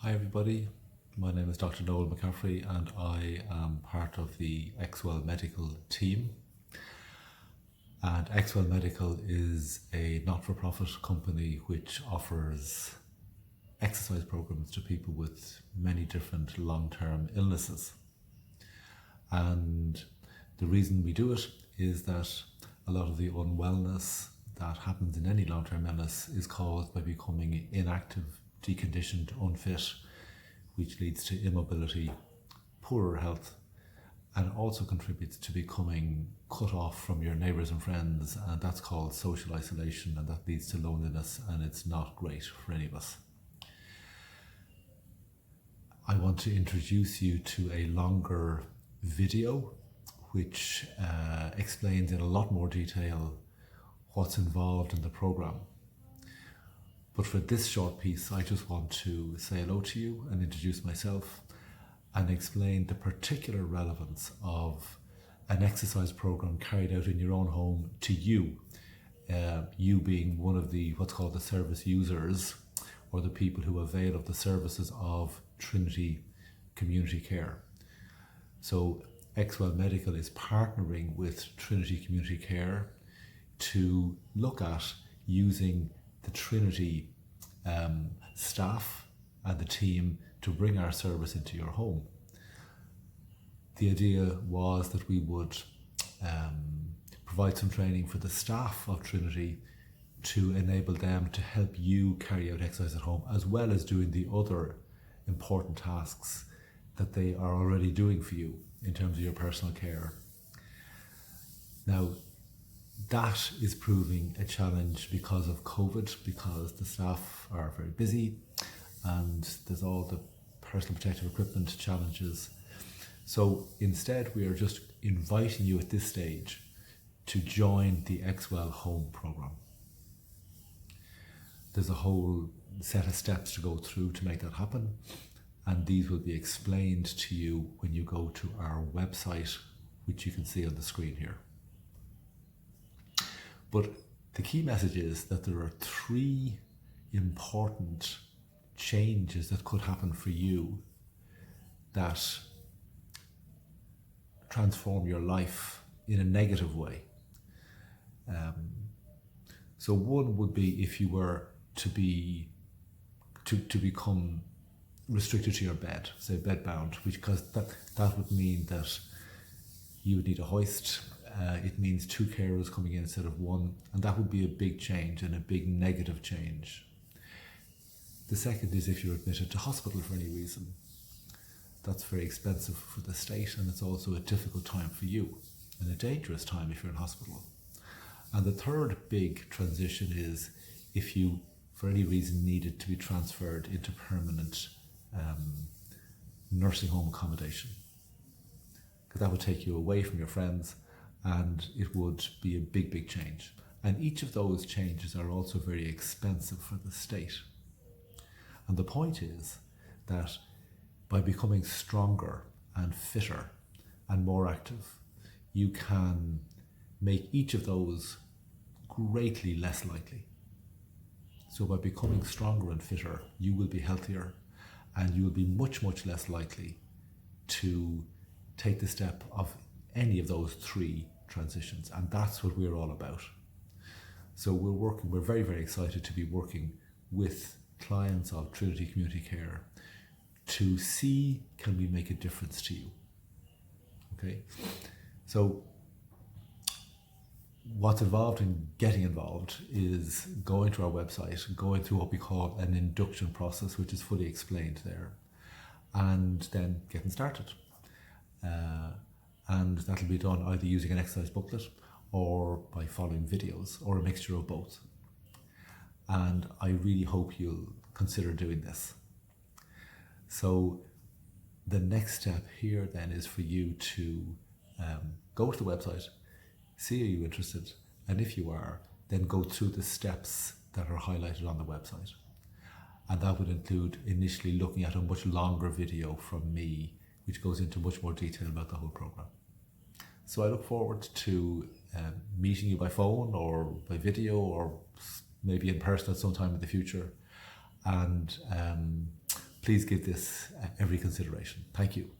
Hi everybody, my name is Dr. Noel McCaffrey and I am part of the ExWell Medical team. And ExWell Medical is a not-for-profit company which offers exercise programs to people with many different long-term illnesses. And the reason we do it is that a lot of the unwellness that happens in any long-term illness is caused by becoming inactive, deconditioned, unfit, which leads to immobility, poorer health, and also contributes to becoming cut off from your neighbours and friends, and that's called social isolation, and that leads to loneliness, and it's not great for any of us. I want to introduce you to a longer video which explains in a lot more detail what's involved in the program. But for this short piece, I just want to say hello to you and introduce myself and explain the particular relevance of an exercise program carried out in your own home to you, you being one of the what's called the service users, or the people who avail of the services of Trinity Community Care. So ExWell Medical is partnering with Trinity Community Care to look at using the Trinity staff and the team to bring our service into your home. The idea was that we would provide some training for the staff of Trinity to enable them to help you carry out exercise at home, as well as doing the other important tasks that they are already doing for you in terms of your personal care. Now, that is proving a challenge because of COVID, because the staff are very busy and there's all the personal protective equipment challenges. So instead, we are just inviting you at this stage to join the ExWell Home program. There's a whole set of steps to go through to make that happen, and these will be explained to you when you go to our website, which you can see on the screen here. But the key message is that there are three important changes that could happen for you that transform your life in a negative way. So one would be if you were to become restricted to your bed, say bedbound, because that would mean that you would need a hoist. It means two carers coming in instead of one, and that would be a big change and a big negative change. The second is if you're admitted to hospital for any reason. That's very expensive for the state, and it's also a difficult time for you, and a dangerous time if you're in hospital. And the third big transition is if you, for any reason, needed to be transferred into permanent nursing home accommodation, because that would take you away from your friends, and it would be a big change. And each of those changes are also very expensive for the state. And the point is that by becoming stronger and fitter and more active, you can make each of those greatly less likely. So by becoming stronger and fitter, you will be healthier, and you will be much less likely to take the step of any of those three transitions, and that's what we're all about. So we're very excited to be working with clients of Trinity Community Care to see, can we make a difference to you? Okay, so what's involved in getting involved is going to our website, going through what we call an induction process, which is fully explained there, and then getting started. And that'll be done either using an exercise booklet or by following videos, or a mixture of both. And I really hope you'll consider doing this. So the next step here then is for you to go to the website, see are you interested, and if you are, then go through the steps that are highlighted on the website. And that would include initially looking at a much longer video from me, which goes into much more detail about the whole program. So I look forward to meeting you by phone or by video, or maybe in person at some time in the future, and please give this every consideration. Thank you.